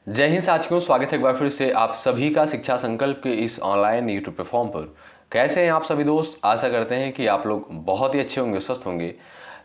जय हिंद साथियों, स्वागत है एक बार फिर से आप सभी का शिक्षा संकल्प के इस ऑनलाइन यूट्यूब प्लेटफॉर्म पर। कैसे हैं आप सभी दोस्त? आशा करते हैं कि आप लोग बहुत ही अच्छे होंगे, स्वस्थ होंगे।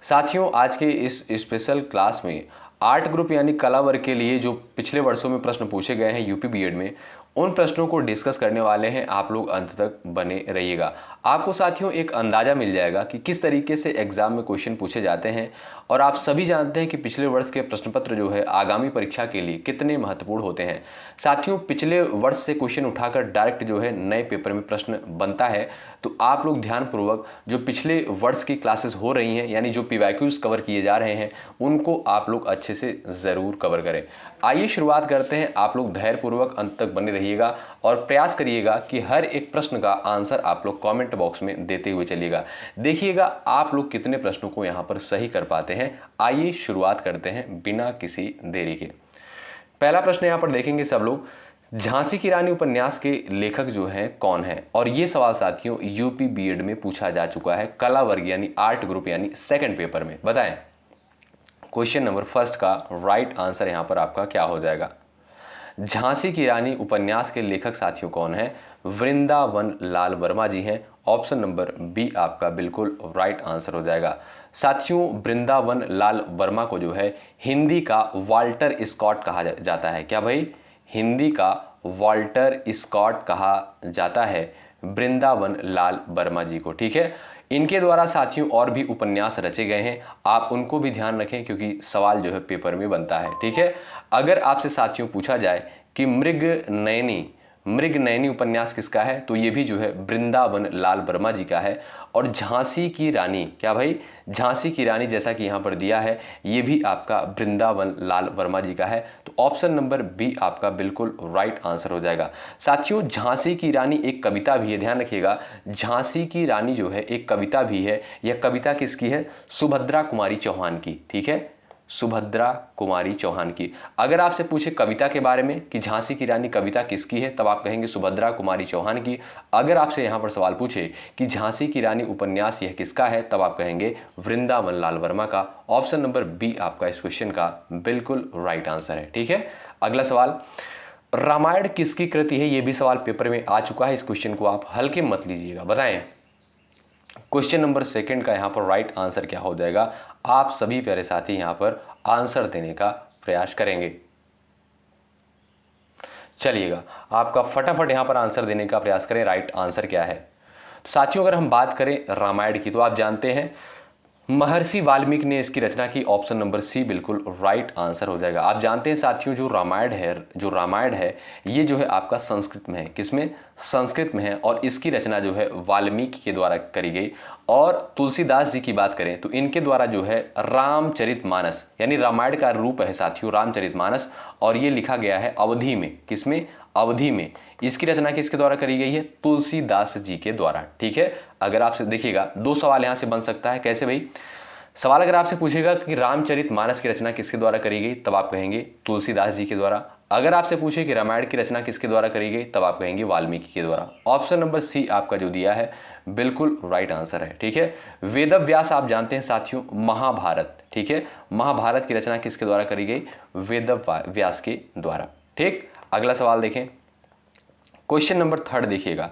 साथियों, आज के इस स्पेशल क्लास में आर्ट ग्रुप यानी कला वर्ग के लिए जो पिछले वर्षों में प्रश्न पूछे गए हैं यूपी बीएड में, उन प्रश्नों को डिस्कस करने वाले हैं। आप लोग अंत तक बने रहिएगा। आपको साथियों एक अंदाज़ा मिल जाएगा कि किस तरीके से एग्जाम में क्वेश्चन पूछे जाते हैं। और आप सभी जानते हैं कि पिछले वर्ष के प्रश्न पत्र जो है आगामी परीक्षा के लिए कितने महत्वपूर्ण होते हैं। साथियों, पिछले वर्ष से क्वेश्चन उठाकर डायरेक्ट जो है नए पेपर में प्रश्न बनता है। तो आप लोग ध्यानपूर्वक जो पिछले वर्ष की क्लासेस हो रही हैं, यानी जो पीवाईक्यूज कवर किए जा रहे हैं, उनको आप लोग अच्छे से ज़रूर कवर करें। आइए शुरुआत करते हैं। आप लोग धैर्यपूर्वक अंत तक बने रहिएगा और प्रयास करिएगा कि हर एक प्रश्न का आंसर आप लोग कमेंट बॉक्स में देते हुए चलिएगा। देखिएगा आप लोग कितने प्रश्नों को यहाँ पर सही कर पाते हैं। आइए शुरुआत करते हैं बिना किसी देरी के। पहला प्रश्न यहाँ पर देखेंगे सब लोग, झांसी की रानी उपन्यास के लेखक जो हैं कौन है? और ये सवाल साथियों यूपी बीएड में पूछा जा चुका है, कला वर्ग यानी आर्ट ग्रुप यानी सेकंड पेपर में। बताएं क्वेश्चन नंबर फर्स्ट का राइट आंसर यहाँ पर आपका क्या हो जाएगा? झांसी की रानी उपन्यास के लेखक साथियों कौन है? वृंदावन लाल वर्मा जी हैं। ऑप्शन नंबर बी आपका बिल्कुल राइट आंसर हो जाएगा। साथियों, वृंदावन लाल वर्मा को जो है हिंदी का वाल्टर स्कॉट कहा जाता है। क्या भाई? हिंदी का वाल्टर स्कॉट कहा जाता है वृंदावन लाल वर्मा जी को। ठीक है, इनके द्वारा साथियों और भी उपन्यास रचे गए हैं, आप उनको भी ध्यान रखें क्योंकि सवाल जो है पेपर में बनता है। ठीक है, अगर आपसे साथियों पूछा जाए कि मृग नयनी उपन्यास किसका है, तो ये भी जो है वृंदावन लाल वर्मा जी का है। और झांसी की रानी, क्या भाई? झांसी की रानी जैसा कि यहाँ पर दिया है, ये भी आपका वृंदावन लाल वर्मा जी का है। तो ऑप्शन नंबर बी आपका बिल्कुल राइट आंसर हो जाएगा। साथियों, झांसी की रानी एक कविता भी है, ध्यान रखिएगा। झांसी की रानी जो है एक कविता भी है। यह कविता किसकी है? सुभद्रा कुमारी चौहान की। ठीक है, सुभद्रा कुमारी चौहान की। अगर आपसे पूछे कविता के बारे में कि झांसी की रानी कविता किसकी है, तब आप कहेंगे सुभद्रा कुमारी चौहान की। अगर आपसे यहाँ पर सवाल पूछे कि झांसी की रानी उपन्यास यह किसका है, तब आप कहेंगे वृंदावन लाल वर्मा का। ऑप्शन नंबर बी आपका इस क्वेश्चन का बिल्कुल राइट आंसर है। ठीक है, अगला सवाल, रामायण किसकी कृति है? यह भी सवाल पेपर में आ चुका है, इस क्वेश्चन को आप हल्के मत लीजिएगा। बताएं क्वेश्चन नंबर सेकंड का यहाँ पर राइट आंसर क्या हो जाएगा? आप सभी प्यारे साथी यहाँ पर आंसर देने का प्रयास करेंगे। चलिएगा, आपका फटाफट यहाँ पर आंसर देने का प्रयास करें। राइट आंसर क्या है? तो साथियों, अगर हम बात करें रामायण की, तो आप जानते हैं महर्षि वाल्मीकि ने इसकी रचना की। ऑप्शन नंबर सी बिल्कुल राइट आंसर हो जाएगा। आप जानते हैं साथियों, जो रामायण है ये जो है आपका संस्कृत में है। किसमें? संस्कृत में है। और इसकी रचना जो है वाल्मीकि के द्वारा करी गई। और तुलसीदास जी की बात करें तो इनके द्वारा जो है रामचरितमानस, यानी रामायण का रूप है साथियों रामचरितमानस, और ये लिखा गया है अवधि में। किसमें? अवधि में। इसकी रचना किसके द्वारा करी गई है? तुलसीदास जी के द्वारा। ठीक है, अगर आपसे देखिएगा दो सवाल यहां से बन सकता है। कैसे भाई? सवाल अगर आपसे पूछेगा कि रामचरितमानस की रचना किसके द्वारा करी गई, तब आप कहेंगे तुलसीदास जी के द्वारा। अगर आपसे पूछे कि रामायण की रचना किसके द्वारा करी गई, तब आप कहेंगे वाल्मीकि के द्वारा। ऑप्शन नंबर सी आपका जो दिया है बिल्कुल राइट आंसर है। ठीक है, वेदव्यास आप जानते हैं साथियों महाभारत। ठीक है, महाभारत की रचना किसके द्वारा करी गई? वेदव्यास के द्वारा। ठीक, अगला सवाल देखें, क्वेश्चन नंबर थर्ड देखिएगा,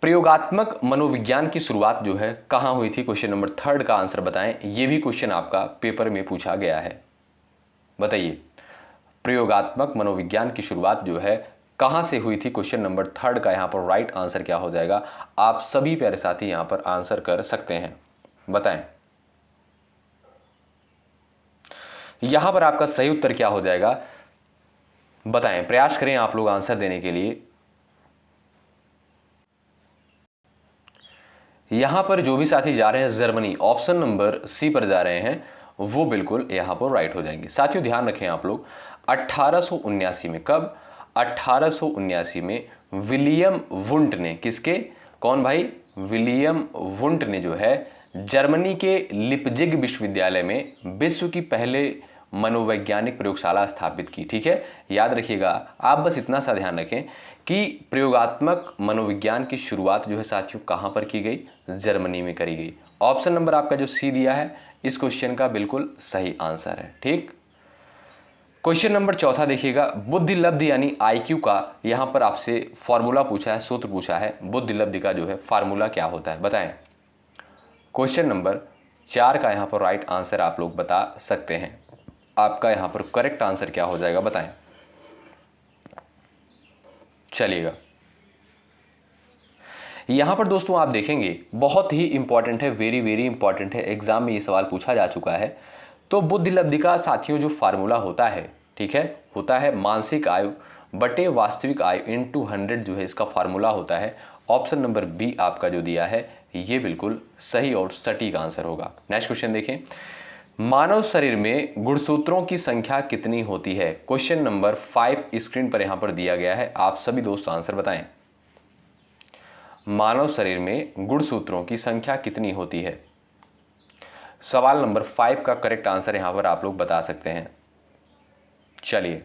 प्रयोगात्मक मनोविज्ञान की शुरुआत जो है कहां हुई थी? क्वेश्चन नंबर थर्ड का आंसर बताएं। यह भी क्वेश्चन आपका पेपर में पूछा गया है। बताइए, प्रयोगात्मक मनोविज्ञान की शुरुआत जो है कहां से हुई थी? क्वेश्चन नंबर थर्ड का यहां पर राइट आंसर क्या हो जाएगा? आप सभी प्यारे साथी यहां पर आंसर कर सकते हैं। बताएं यहां पर आपका सही उत्तर क्या हो जाएगा? बताएं, प्रयास करें आप लोग आंसर देने के लिए। यहां पर जो भी साथी जा रहे हैं जर्मनी, ऑप्शन नंबर सी पर जा रहे हैं, वो बिल्कुल यहां पर राइट हो जाएंगे। साथियों ध्यान रखें आप लोग, 1879 में, कब? 1879 में विलियम वुंट ने, किसके? कौन भाई? विलियम वुंट ने जो है जर्मनी के लिपजिग विश्वविद्यालय में विश्व की पहले मनोवैज्ञानिक प्रयोगशाला स्थापित की। ठीक है, याद रखिएगा, आप बस इतना सा ध्यान रखें कि प्रयोगात्मक मनोविज्ञान की शुरुआत जो है साथियों कहां पर की गई? जर्मनी में करी गई। ऑप्शन नंबर आपका जो सी दिया है इस क्वेश्चन का बिल्कुल सही आंसर है। ठीक, क्वेश्चन नंबर चौथा देखिएगा, बुद्धि लब्धि यानी आईक्यू का यहां पर आपसे फॉर्मूला पूछा है, सूत्र पूछा है, बुद्धि लब्धि का जो है फार्मूला क्या होता है बताएं। क्वेश्चन नंबर 4 का यहां पर राइट आंसर आप लोग बता सकते हैं। आपका यहां पर करेक्ट आंसर क्या हो जाएगा बताएं। चलिएगा, यहां पर दोस्तों आप देखेंगे बहुत ही इंपॉर्टेंट है, वेरी वेरी इंपॉर्टेंट है, एग्जाम में ये सवाल पूछा जा चुका है। तो बुद्धि लब्धि का साथियों जो फार्मूला होता है, ठीक है, होता है मानसिक आयु बटे वास्तविक आयु इनटू 100 जो है इसका फार्मूला होता है। ऑप्शन नंबर बी आपका जो दिया है ये बिल्कुल सही और सटीक आंसर होगा। नेक्स्ट क्वेश्चन देखें, मानव शरीर में गुणसूत्रों की संख्या कितनी होती है। क्वेश्चन नंबर 5 स्क्रीन पर यहां पर दिया गया है, आप सभी दोस्त आंसर बताएं। मानव शरीर में गुणसूत्रों की संख्या कितनी होती है। सवाल नंबर 5 का करेक्ट आंसर यहां पर आप लोग बता सकते हैं। चलिए,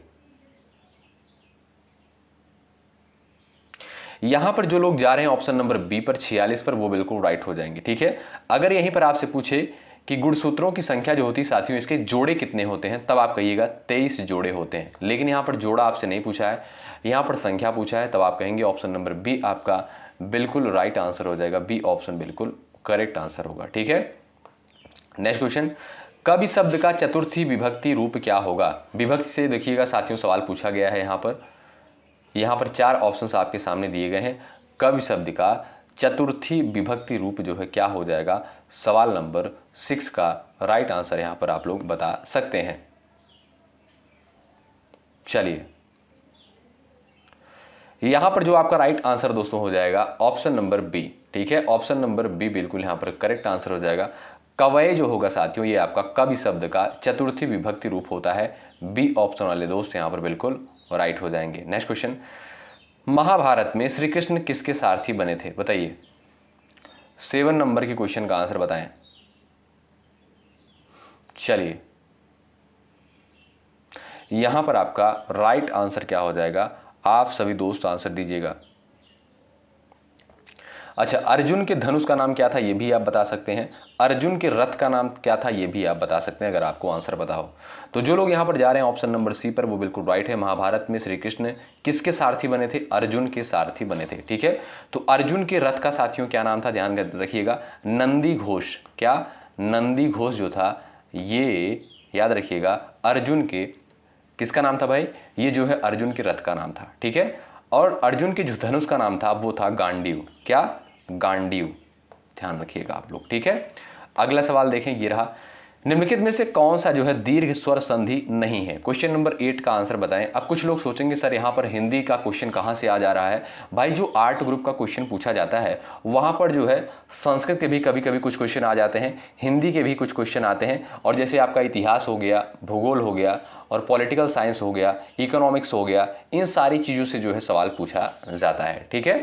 यहां पर जो लोग जा रहे हैं ऑप्शन नंबर बी पर 46 पर, वो बिल्कुल राइट हो जाएंगे, ठीक है। अगर यहीं पर आपसे पूछे कि गुणसूत्रों की संख्या जो होती है साथियों इसके जोड़े कितने होते हैं, तब आप कहिएगा 23 जोड़े होते हैं। लेकिन यहां पर जोड़ा आपसे नहीं पूछा है, यहां पर संख्या पूछा है, तब आप कहेंगे ऑप्शन नंबर बी आपका बिल्कुल राइट आंसर हो जाएगा। बी ऑप्शन बिल्कुल करेक्ट आंसर होगा, ठीक है। नेक्स्ट क्वेश्चन, कवि शब्द का चतुर्थी विभक्ति रूप क्या होगा। विभक्ति से देखिएगा साथियों सवाल पूछा गया है। यहां पर 4 ऑप्शंस आपके सामने दिए गए हैं। कवि शब्द का चतुर्थी विभक्ति रूप जो है क्या हो जाएगा। सवाल नंबर 6 का राइट आंसर यहां पर आप लोग बता सकते हैं। चलिए, यहां पर जो आपका राइट आंसर दोस्तों हो जाएगा ऑप्शन नंबर बी, ठीक है। ऑप्शन नंबर बी बिल्कुल यहां पर करेक्ट आंसर हो जाएगा। कवय जो होगा साथियों ये आपका कवि शब्द का चतुर्थी विभक्ति रूप होता है। बी ऑप्शन वाले दोस्त यहां पर बिल्कुल राइट हो जाएंगे। नेक्स्ट क्वेश्चन, महाभारत में श्री कृष्ण किसके सारथी बने थे बताइए। 7 नंबर के क्वेश्चन का आंसर बताएं। चलिए, यहां पर आपका राइट आंसर क्या हो जाएगा, आप सभी दोस्त आंसर दीजिएगा। अच्छा, अर्जुन के धनुष का नाम क्या था ये भी आप बता सकते हैं। अर्जुन के रथ का नाम क्या था ये भी आप बता सकते हैं अगर आपको आंसर पता हो। तो जो लोग यहां पर जा रहे हैं ऑप्शन नंबर सी पर, वो बिल्कुल राइट है। महाभारत में श्री कृष्ण किसके सारथी बने थे, अर्जुन के सारथी बने थे, ठीक है। तो अर्जुन के रथ का साथियों क्या नाम था, ध्यान रखिएगा, नंदी घोष। क्या, नंदी घोष जो था ये याद रखिएगा अर्जुन के किसका नाम था भाई, ये जो है अर्जुन के रथ का नाम था, ठीक है। और अर्जुन के जो धनुष का नाम था वो था गांडीव। क्या, गांडीव, ध्यान रखिएगा आप लोग, ठीक है। अगला सवाल देखें, ये रहा, निम्नलिखित में से कौन सा जो है दीर्घ स्वर संधि नहीं है। क्वेश्चन नंबर 8 का आंसर बताएं। अब कुछ लोग सोचेंगे सर यहाँ पर हिंदी का क्वेश्चन कहाँ से आ जा रहा है। भाई जो आर्ट ग्रुप का क्वेश्चन पूछा जाता है वहाँ पर जो है संस्कृत के भी कभी कभी कुछ क्वेश्चन आ जाते हैं, हिंदी के भी कुछ क्वेश्चन आते हैं, और जैसे आपका इतिहास हो गया, भूगोल हो गया, और पॉलिटिकल साइंस हो गया, इकोनॉमिक्स हो गया, इन सारी चीज़ों से जो है सवाल पूछा जाता है, ठीक है।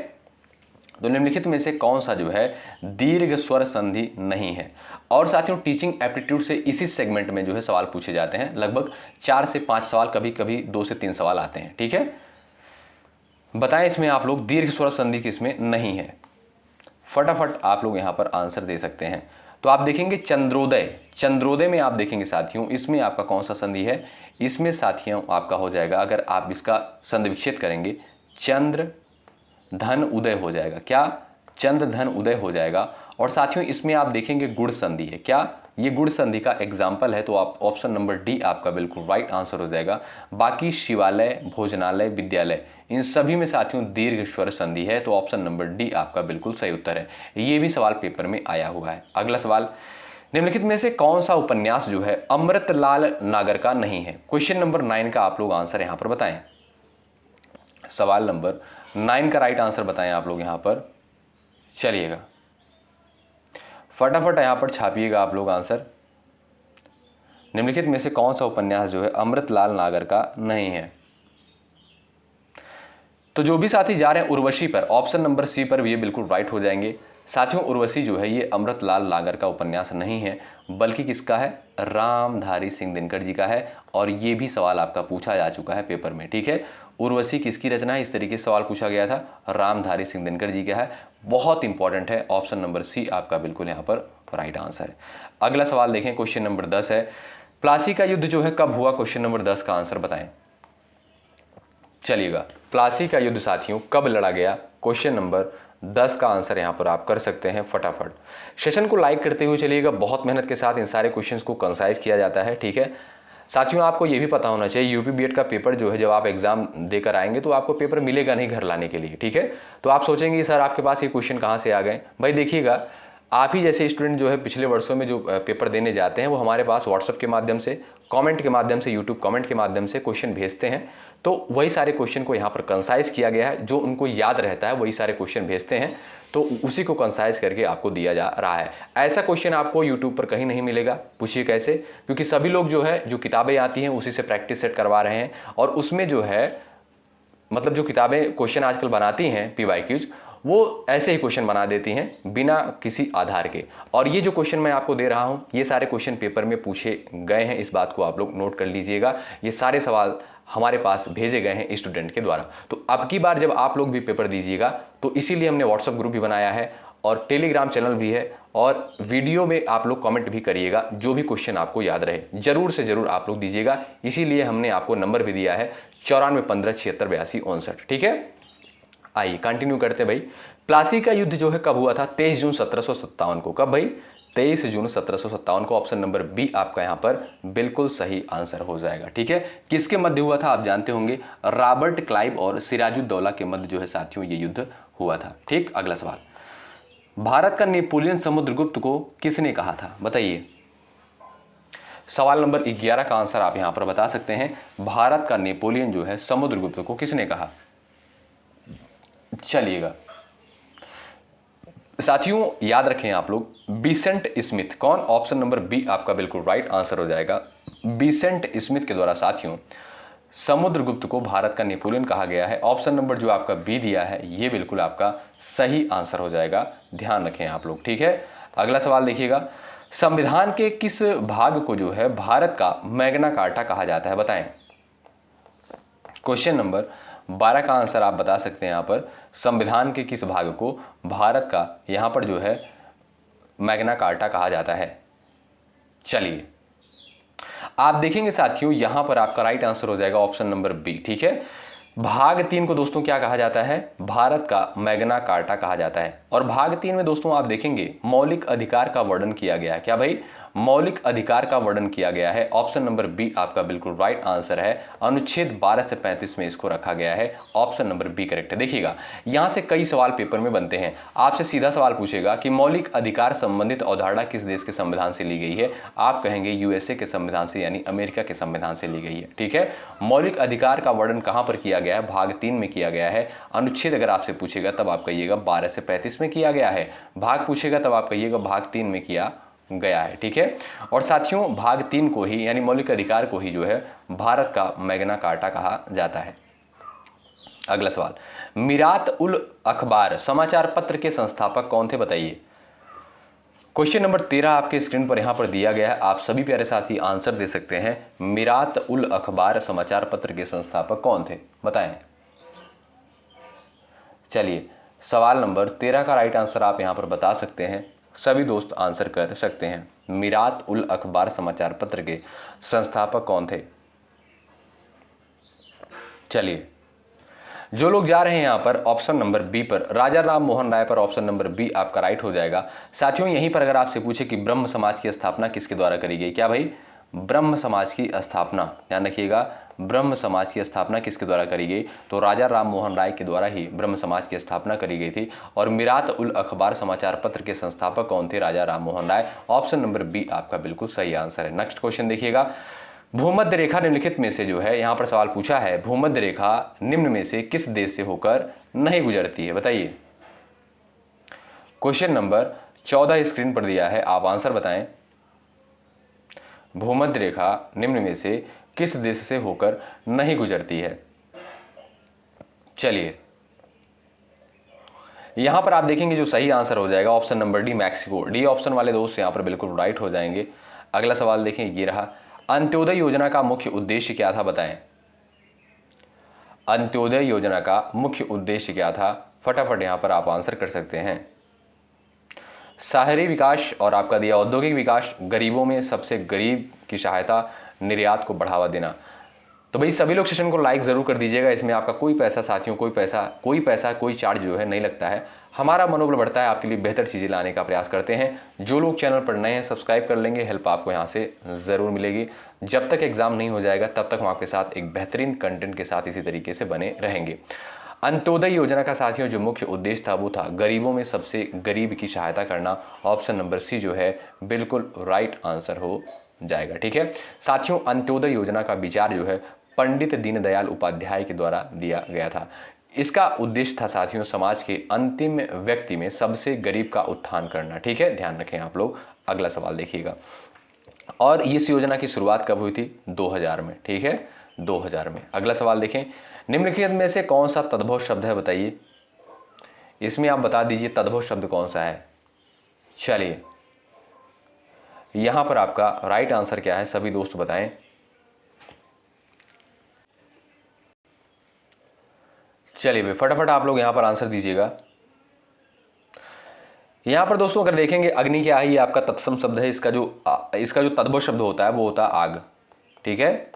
तो निम्नलिखित में से कौन सा जो है दीर्घ स्वर संधि नहीं है। और साथियों टीचिंग एप्टीट्यूड से इसी सेगमेंट में जो है सवाल पूछे जाते हैं, लगभग 4 से 5 सवाल, कभी कभी 2 से 3 सवाल आते हैं, ठीक है। बताएं इसमें आप लोग दीर्घ स्वर संधि किसमें नहीं है। फटाफट आप लोग यहां पर आंसर दे सकते हैं। तो आप देखेंगे चंद्रोदय, चंद्रोदय में आप देखेंगे साथियों इसमें आपका कौन सा संधि है, इसमें साथियों आपका हो जाएगा, अगर आप इसका संधि विच्छेद करेंगे, चंद्र धन उदय हो जाएगा। क्या, चंद्र धन उदय हो जाएगा। और साथियों इसमें आप देखेंगे गुण संधि है। क्या, ये गुण संधि का एग्जाम्पल है। तो आप ऑप्शन नंबर डी आपका बिल्कुल राइट आंसर हो जाएगा। बाकी शिवालय, भोजनालय, विद्यालय, इन सभी में साथियों दीर्घ स्वर संधि है। तो ऑप्शन नंबर डी आपका बिल्कुल सही उत्तर है। ये भी सवाल पेपर में आया हुआ है। अगला सवाल, निम्नलिखित में से कौन सा उपन्यास जो है अमृतलाल नागर का नहीं है। क्वेश्चन नंबर 9 का आप लोग आंसर यहां पर बताएं। सवाल नंबर 9 का राइट आंसर बताएं आप लोग यहां पर। चलिएगा, फटाफट यहां पर छापिएगा आप लोग आंसर। निम्नलिखित में से कौन सा उपन्यास जो है अमृतलाल नागर का नहीं है। तो जो भी साथी जा रहे हैं उर्वशी पर, ऑप्शन नंबर सी पर, ये बिल्कुल राइट हो जाएंगे। साथियों उर्वशी जो है ये अमृतलाल नागर का उपन्यास नहीं है, बल्कि किसका है, रामधारी सिंह दिनकर जी का है। और ये भी सवाल आपका पूछा जा चुका है पेपर में, ठीक है। उर्वशी किसकी रचना है, इस तरीके से सवाल पूछा गया था, रामधारी सिंह दिनकर जी का है। बहुत इंपॉर्टेंट है, ऑप्शन नंबर सी आपका बिल्कुल यहाँ पर राइट आंसर है। अगला सवाल देखें, क्वेश्चन नंबर 10 है, प्लासी का युद्ध जो है कब हुआ, क्वेश्चन नंबर 10 का आंसर बताएं। चलिएगा, प्लासी का युद्ध साथियों कब लड़ा गया, क्वेश्चन नंबर 10 का आंसर यहां पर आप कर सकते हैं फटाफट। सेशन को लाइक करते हुए चलिएगा, बहुत मेहनत के साथ इन सारे क्वेश्चंस को कंसाइज किया जाता है, ठीक है साथियों। आपको ये भी पता होना चाहिए यूपी बीएड का पेपर जो है जब आप एग्जाम देकर आएंगे तो आपको पेपर मिलेगा नहीं घर लाने के लिए, ठीक है। तो आप सोचेंगे सर आपके पास ये क्वेश्चन कहाँ से आ गए। भाई देखिएगा, आप ही जैसे स्टूडेंट जो है पिछले वर्षों में जो पेपर देने जाते हैं वो हमारे पास व्हाट्सएप के माध्यम से, कमेंट के माध्यम से, यूट्यूब कमेंट के माध्यम से क्वेश्चन भेजते हैं। तो वही सारे क्वेश्चन को यहाँ पर कंसाइज किया गया है, जो उनको याद रहता है वही सारे क्वेश्चन भेजते हैं, तो उसी को कंसाइज करके आपको दिया जा रहा है। ऐसा क्वेश्चन आपको यूट्यूब पर कहीं नहीं मिलेगा। पूछिए कैसे, क्योंकि सभी लोग जो है जो किताबें आती हैं उसी से प्रैक्टिस सेट करवा रहे हैं, और उसमें जो है मतलब जो किताबें क्वेश्चन आजकल बनाती हैं PYQs, वो ऐसे ही क्वेश्चन बना देती हैं बिना किसी आधार के। और ये जो क्वेश्चन मैं आपको दे रहा हूँ ये सारे क्वेश्चन पेपर में पूछे गए हैं, इस बात को आप लोग नोट कर लीजिएगा। ये सारे सवाल हमारे पास भेजे गए हैं स्टूडेंट के द्वारा। तो अब की बार जब आप लोग भी पेपर दीजिएगा तो इसीलिए हमने व्हाट्सएप ग्रुप भी बनाया है और टेलीग्राम चैनल भी है, और वीडियो में आप लोग कमेंट भी करिएगा, जो भी क्वेश्चन आपको याद रहे जरूर से जरूर आप लोग दीजिएगा। इसीलिए हमने आपको नंबर भी दिया है 9415768259, ठीक है। आइए कंटिन्यू करते हैं भाई। प्लासी का युद्ध जो है कब हुआ था, 23 जून 1757 को। कब भाई, 23 जून 1757 को। ऑप्शन नंबर बी आपका यहाँ पर बिल्कुल सही आंसर हो जाएगा, ठीक है। किसके मध्य हुआ था आप जानते होंगे, रॉबर्ट क्लाइव और सिराजुद्दौला के मध्य जो है साथियों ये युद्ध हुआ था, ठीक। अगला सवाल, भारत का नेपोलियन समुद्रगुप्त को किसने कहा था, बताइए। सवाल नंबर 11 का आंसर आप यहां पर बता सकते हैं। भारत का नेपोलियन जो है समुद्रगुप्त को किसने कहा। चलिएगा साथियों याद रखें आप लोग, विसेंट स्मिथ। कौन, ऑप्शन नंबर बी आपका बिल्कुल राइट आंसर हो जाएगा। विसेंट स्मिथ के द्वारा साथियों समुद्रगुप्त को भारत का नेपोलियन कहा गया है। ऑप्शन नंबर जो आपका बी दिया है ये बिल्कुल आपका सही आंसर हो जाएगा, ध्यान रखें आप लोग, ठीक है। अगला सवाल देखिएगा, संविधान के किस भाग को जो है भारत का मैग्ना कार्टा कहा जाता है, बताएं। क्वेश्चन नंबर 12 का आंसर आप बता सकते हैं यहाँ पर, संविधान के किस भाग को भारत का यहाँ पर जो है मैग्ना कार्टा कहा जाता है। चलिए आप देखेंगे साथियों यहां पर आपका राइट आंसर हो जाएगा ऑप्शन नंबर बी, ठीक है। भाग 3 को दोस्तों क्या कहा जाता है, भारत का मैग्ना कार्टा कहा जाता है। और भाग 3 में दोस्तों आप देखेंगे मौलिक अधिकार का वर्णन किया गया है। क्या भाई, मौलिक अधिकार का वर्णन किया गया है। ऑप्शन नंबर बी आपका बिल्कुल राइट आंसर है। अनुच्छेद 12 से 35 में इसको रखा गया है। ऑप्शन नंबर बी करेक्ट है। देखिएगा यहां से कई सवाल पेपर में बनते हैं, आपसे सीधा सवाल पूछेगा कि मौलिक अधिकार संबंधित अवधारणा किस देश के संविधान से ली गई है। आप कहेंगे यूएसए के संविधान से, यानी अमेरिका के संविधान से ली गई है, ठीक है। मौलिक अधिकार का वर्णन कहां पर किया गया है, भाग 3 में किया गया है। अनुच्छेद अगर आपसे पूछेगा तब आप कहिएगा 12 से 35 में किया गया है। भाग पूछेगा तब आप कहिएगा भाग 3 में किया गया है, ठीक है। और साथियों भाग 3 को ही यानी मौलिक अधिकार को ही जो है भारत का मैग्ना कार्टा कहा जाता है। अगला सवाल, मिरात उल अखबार समाचार पत्र के संस्थापक कौन थे, बताइए। क्वेश्चन नंबर 13 आपके स्क्रीन पर यहां पर दिया गया है, आप सभी प्यारे साथी आंसर दे सकते हैं। मिरात उल अखबार समाचार पत्र के संस्थापक कौन थे, बताएं। चलिए सवाल नंबर 13 का राइट आंसर आप यहां पर बता सकते हैं, सभी दोस्त आंसर कर सकते हैं। मिरात उल अखबार समाचार पत्र के संस्थापक कौन थे। चलिए जो लोग जा रहे हैं यहां पर ऑप्शन नंबर बी पर, राजा राम मोहन राय पर, ऑप्शन नंबर बी आपका राइट हो जाएगा। साथियों यहीं पर अगर आपसे पूछे कि ब्रह्म समाज की स्थापना किसके द्वारा करी गई, क्या भाई, ब्रह्म समाज की स्थापना, ध्यान रखिएगा, ब्रह्म समाज की स्थापना किसके द्वारा करी गई, तो राजा राम मोहन राय के द्वारा ही ब्रह्म समाज की स्थापना करी गई थी। और मिरात उल अखबार समाचार पत्र के संस्थापक कौन थे, राजा Ram Mohan Roy. Option number B आपका बिल्कुल सही आंसर है। नेक्स्ट क्वेश्चन देखिएगा, भूमध्य रेखा निम्नलिखित में से जो है यहां पर सवाल पूछा है, भूमध्य रेखा निम्न में से किस देश से होकर नहीं गुजरती है, बताइए। क्वेश्चन नंबर 14 स्क्रीन पर दिया है, आप आंसर बताएं। भूमध्य रेखा निम्न में से किस देश से होकर नहीं गुजरती है। चलिए यहां पर आप देखेंगे जो सही आंसर हो जाएगा option number D Mexico. D option वाले दोस्त यहां पर बिल्कुल राइट हो जाएंगे। अगला सवाल देखें, ये रहा, अंत्योदय योजना का मुख्य उद्देश्य क्या था, बताएं। अंत्योदय योजना का मुख्य उद्देश्य क्या था, फटाफट यहां पर आप आंसर कर सकते हैं। शहरी विकास और आपका दिया औद्योगिक विकास, गरीबों में सबसे गरीब की सहायता, निर्यात को बढ़ावा देना। तो भाई सभी लोग सेशन को लाइक ज़रूर कर दीजिएगा। इसमें आपका कोई पैसा साथियों, कोई चार्ज जो है नहीं लगता है। हमारा मनोबल बढ़ता है, आपके लिए बेहतर चीज़ें लाने का प्रयास करते हैं। जो लोग चैनल पर नए हैं सब्सक्राइब कर लेंगे, हेल्प आपको यहाँ से ज़रूर मिलेगी। जब तक एग्ज़ाम नहीं हो जाएगा तब तक हम आपके साथ एक बेहतरीन कंटेंट के साथ इसी तरीके से बने रहेंगे। अंत्योदय योजना का साथियों जो मुख्य उद्देश्य था वो था गरीबों में सबसे गरीब की सहायता करना। ऑप्शन नंबर सी जो है बिल्कुल राइट आंसर हो जाएगा। ठीक है साथियों, अंत्योदय योजना का विचार जो है पंडित दीनदयाल उपाध्याय के द्वारा दिया गया था। इसका उद्देश्य था साथियों समाज के अंतिम व्यक्ति में सबसे गरीब का उत्थान करना। ठीक है, ध्यान रखें आप लोग। अगला सवाल देखिएगा, और इस योजना की शुरुआत कब हुई थी? 2000 में। ठीक है, 2000 में। अगला सवाल देखें, निम्नलिखित में से कौन सा तद्भव शब्द है बताइए। इसमें आप बता दीजिए तद्भव शब्द कौन सा है। चलिए यहां पर आपका राइट आंसर क्या है, सभी दोस्त बताएं। चलिए भाई फटाफट आप लोग यहां पर आंसर दीजिएगा। यहां पर दोस्तों अगर देखेंगे अग्नि क्या है, ये आपका तत्सम शब्द है। इसका जो तद्भव शब्द होता है वो होता है आग। ठीक है,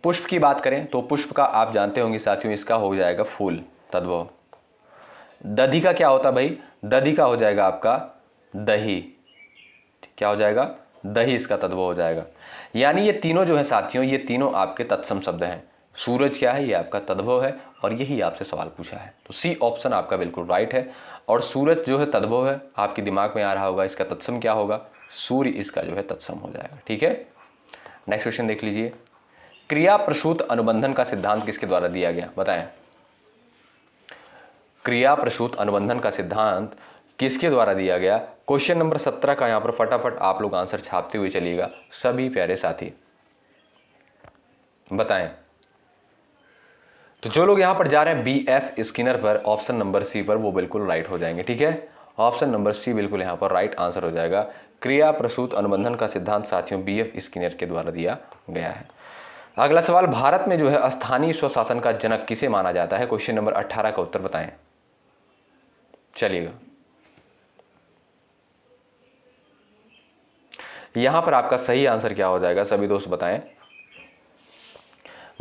पुष्प की बात करें तो पुष्प का आप जानते होंगे साथियों, इसका हो जाएगा फूल, तद्भव। दधि का क्या होता है भाई? दधि का हो जाएगा आपका दही। क्या हो जाएगा? दही, इसका तद्भव हो जाएगा। यानी ये तीनों जो है साथियों, ये तीनों आपके तत्सम शब्द हैं। सूरज क्या है? ये आपका तद्भव है, और यही आपसे सवाल पूछा है, तो सी ऑप्शन आपका बिल्कुल राइट है। और सूरज जो है तद्भव है, आपके दिमाग में आ रहा होगा इसका तत्सम क्या होगा? सूर्य इसका जो है तत्सम हो जाएगा। ठीक है, नेक्स्ट क्वेश्चन देख लीजिए, क्रिया प्रसूत अनुबंधन का सिद्धांत किसके द्वारा दिया गया? बताएं। क्रिया प्रसूत अनुबंधन का सिद्धांत किसके द्वारा दिया गया? क्वेश्चन नंबर 17 का यहां पर फटाफट आप लोग आंसर छापते हुए चलिएगा सभी प्यारे साथी, बताएं। तो जो लोग यहां पर जा रहे हैं BF स्किनर पर, ऑप्शन नंबर सी पर, वो बिल्कुल राइट हो जाएंगे। ठीक है, ऑप्शन नंबर सी बिल्कुल यहां पर राइट आंसर हो जाएगा। क्रिया प्रसूत अनुबंधन का सिद्धांत साथियों BF स्किनर के द्वारा दिया गया है। अगला सवाल, भारत में जो है स्थानीय स्वशासन का जनक किसे माना जाता है? क्वेश्चन नंबर 18 का उत्तर बताएं। चलिएगा यहां पर आपका सही आंसर क्या हो जाएगा, सभी दोस्त बताएं।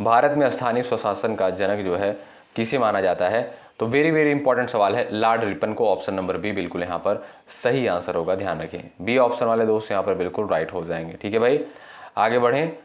भारत में स्थानीय स्वशासन का जनक जो है किसे माना जाता है? तो वेरी वेरी इंपॉर्टेंट सवाल है, लॉर्ड रिपन को। ऑप्शन नंबर बी बिल्कुल यहाँ पर सही आंसर होगा, ध्यान रखें। बी ऑप्शन वाले दोस्त यहाँ पर बिल्कुल राइट हो जाएंगे। ठीक है भाई, आगे बढ़ें।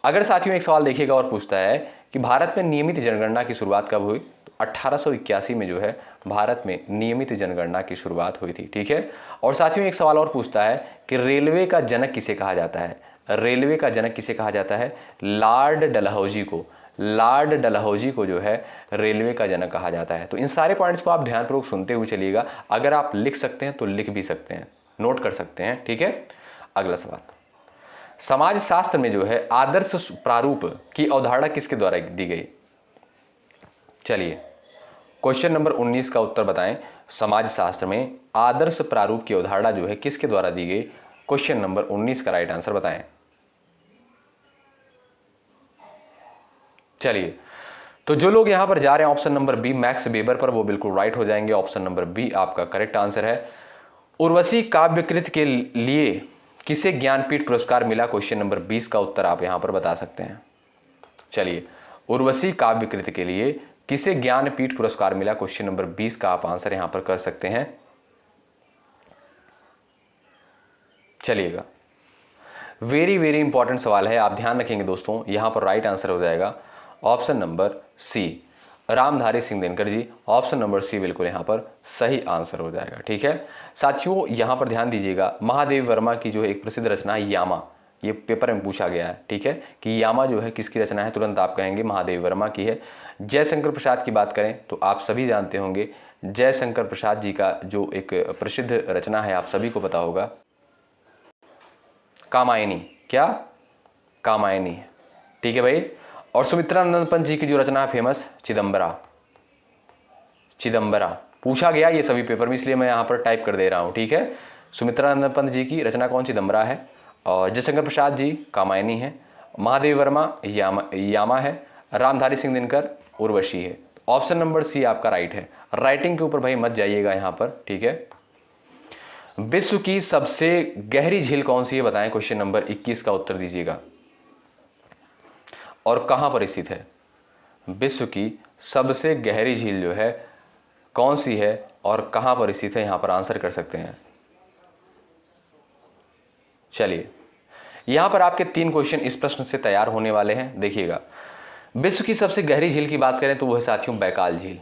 अगर साथियों एक सवाल देखिएगा और पूछता है कि भारत में नियमित जनगणना की शुरुआत कब हुई? तो 1881 में जो है भारत में नियमित जनगणना की शुरुआत हुई थी। ठीक है, और साथियों एक सवाल और पूछता है कि रेलवे का जनक किसे कहा जाता है? रेलवे का जनक किसे कहा जाता है? लॉर्ड डलहौजी को। लॉर्ड डलहौजी को जो है रेलवे का जनक कहा जाता है। तो इन सारे पॉइंट्स को आप ध्यानपूर्वक सुनते हुए चलिएगा। अगर आप लिख सकते हैं तो लिख भी सकते हैं, नोट कर सकते हैं। ठीक है, अगला सवाल, समाज शास्त्र में जो है आदर्श प्रारूप की अवधारणा किसके द्वारा दी गई? चलिए क्वेश्चन नंबर 19 का उत्तर बताएं। समाज शास्त्र में आदर्श प्रारूप की अवधारणा जो है किसके द्वारा दी गई? क्वेश्चन नंबर 19 का राइट आंसर बताएं। चलिए, तो जो लोग यहां पर जा रहे हैं option number B Max Weber पर, वो बिल्कुल राइट हो जाएंगे। ऑप्शन नंबर बी आपका करेक्ट आंसर है। उर्वशी काव्यकृत के लिए किसे ज्ञानपीठ पुरस्कार मिला? क्वेश्चन नंबर 20 का उत्तर आप यहां पर बता सकते हैं। चलिए, उर्वशी काव्यकृत के लिए किसे ज्ञानपीठ पुरस्कार मिला? क्वेश्चन नंबर 20 का आप आंसर यहां पर कर सकते हैं। चलिएगा, वेरी वेरी इंपॉर्टेंट सवाल है, आप ध्यान रखेंगे दोस्तों। यहां पर राइट आंसर हो जाएगा option number C, Ramdhari Singh Dinkar ji. Option number C बिल्कुल यहां पर सही आंसर हो जाएगा। ठीक है साथियों, यहां पर ध्यान दीजिएगा, महादेव वर्मा की जो एक प्रसिद्ध रचना है यामा, ये पेपर में पूछा गया है। ठीक है, कि यामा जो है किसकी रचना है? तुरंत आप कहेंगे महादेव वर्मा की है। जयशंकर प्रसाद की बात करें तो आप सभी जानते होंगे, जयशंकर प्रसाद जी का जो एक प्रसिद्ध रचना है आप सभी को पता होगा, कामायनी। क्या? कामायनी। ठीक है भाई, और सुमित्रा नंदन पंत जी की जो रचना है फेमस, चिदम्बरा। चिदम्बरा पूछा गया ये सभी पेपर में, इसलिए मैं यहाँ पर टाइप कर दे रहा हूँ। ठीक है, सुमित्रा नंदन पंत जी की रचना कौन? चिदम्बरा है। और जयशंकर प्रसाद जी कामायनी है। महादेव वर्मा यामा है। रामधारी सिंह दिनकर उर्वशी है। ऑप्शन नंबर सी आपका राइट है। राइटिंग के ऊपर भाई मत जाइएगा यहाँ पर। ठीक है, विश्व की सबसे गहरी झील कौन सी है बताएं, क्वेश्चन नंबर 21 का उत्तर दीजिएगा। और कहां पर स्थित है? विश्व की सबसे गहरी झील जो है कौन सी है और कहां पर स्थित है, यहां पर आंसर कर सकते हैं। चलिए, यहां पर आपके 3 क्वेश्चन इस प्रश्न से तैयार होने वाले हैं, देखिएगा। विश्व की सबसे गहरी झील की बात करें तो वह है साथियों बैकाल झील।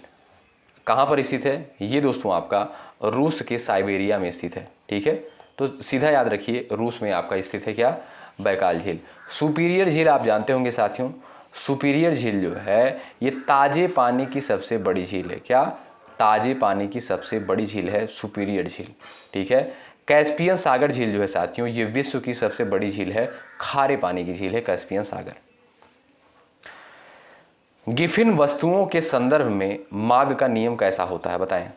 कहां पर स्थित है? ये दोस्तों आपका रूस के साइबेरिया में स्थित है, ठीक है। तो सीधा याद रखिए, रूस में आपका स्थित है क्या? बैकाल झील। सुपीरियर झील आप जानते होंगे साथियों, सुपीरियर झील जो है ये ताजे पानी की सबसे बड़ी झील है। क्या? ताजे पानी की सबसे बड़ी झील है सुपीरियर झील, ठीक है। कैस्पियन सागर झील जो है साथियों ये विश्व की सबसे बड़ी झील है, खारे पानी की झील है कैस्पियन सागर। गिफिन वस्तुओं के संदर्भ में माग का नियम कैसा होता है बताएं।